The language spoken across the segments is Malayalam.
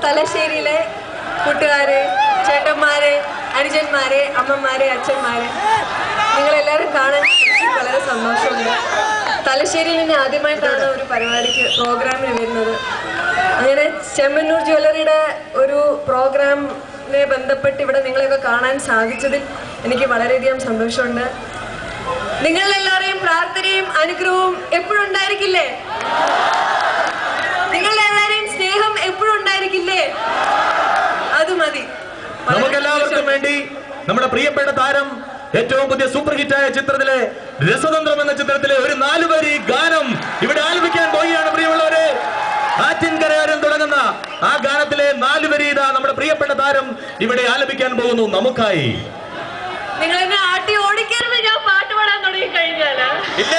തലശ്ശേരിയിലെ കൂട്ടുകാരെ, ചേട്ടന്മാരെ, അനുജന്മാരെ, അമ്മമാരെ, അച്ഛന്മാരെ, നിങ്ങളെല്ലാവരും കാണാൻ എനിക്ക് വളരെ സന്തോഷമുണ്ട്. തലശ്ശേരിയിൽ നിന്ന് ആദ്യമായിട്ടാണ് ഒരു പരിപാടിക്ക് പ്രോഗ്രാമിന് വരുന്നത്. അങ്ങനെ ചെമ്മന്നൂർ ജ്വല്ലറിയുടെ ഒരു പ്രോഗ്രാമിനെ ബന്ധപ്പെട്ട് ഇവിടെ നിങ്ങളെയൊക്കെ കാണാൻ സാധിച്ചതിൽ എനിക്ക് വളരെയധികം സന്തോഷമുണ്ട്. നിങ്ങളെല്ലാവരെയും പ്രാർത്ഥനയും അനുഗ്രഹവും എപ്പോഴും ഉണ്ടായിരിക്കില്ലേ? നിങ്ങളെല്ലാവരെയും സ്നേഹം എപ്പോഴും ഉണ്ടായിരിക്കില്ലേ? അത് മതി. നമുക്കെല്ലാവർക്കും വേണ്ടി നമ്മുടെ പ്രിയപ്പെട്ട താരം ഏറ്റവും പുതിയ സൂപ്പർ ഹിറ്റായ ചിത്രത്തിലെ രസതന്ത്രം എന്ന ചിത്രത്തിലെ ഒരു 4 വരി ഗാനം ഇവിടെ ആലപിക്കാൻ പോവുകയാണ്. പ്രിയമുള്ളവരെ, ആറ്റിൻകരയാരം തുടങ്ങുന്ന ആ ഗാനത്തിലെ 4 വരി ഇതാ നമ്മുടെ പ്രിയപ്പെട്ട താരം ഇവിടെ ആലപിക്കാൻ പോകുന്നു നമുക്കായി. നിങ്ങൾ എന്നെ ആട്ടി ഓടിക്കരുത് ഞാൻ പാട്ട് പാടാൻ തുടങ്ങി കഴിഞ്ഞാല്. ഇല്ല,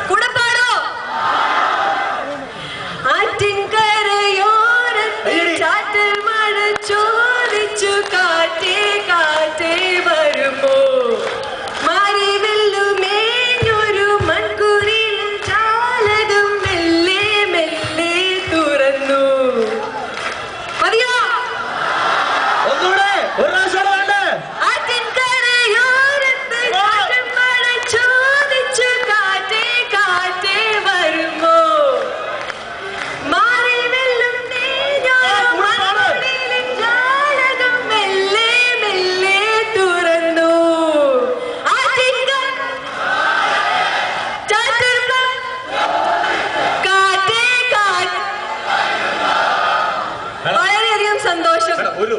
കൂടെ പാടോ? ആറ്റിൻകരയോരത്ത് ചാറ്റൽ മഴ ചോദിച്ചു കാറ്റേ കാറ്റേ വരുമോ, മാറി വെല്ലുമേഞ്ഞൊരു മൺകുരിൽ ചാലകം മെല്ലെ മെല്ലെ തുറന്നു. മതിയോ? ഒന്നുകൂടെ ഒരു പ്രാവശ്യം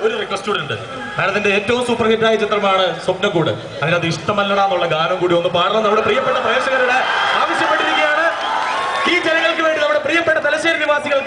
ഒരു റിക്വസ്റ്റ് കൂടെ ഉണ്ട്. മാഡത്തിന്റെ ഏറ്റവും സൂപ്പർ ഹിറ്റായ ചിത്രമാണ് സ്വപ്നക്കൂട്. അതിനകത്ത് ഇഷ്ടമല്ലടാന്നുള്ള ഗാനം കൂടി ഒന്ന് പാടണം നമ്മുടെ പ്രിയപ്പെട്ട പ്രേക്ഷകരുടെ ആവശ്യപ്പെട്ടിരിക്കുകയാണ്. ഈ ജനങ്ങൾക്ക് വേണ്ടി നമ്മുടെ പ്രിയപ്പെട്ട തലശ്ശേരി നിവാസികൾ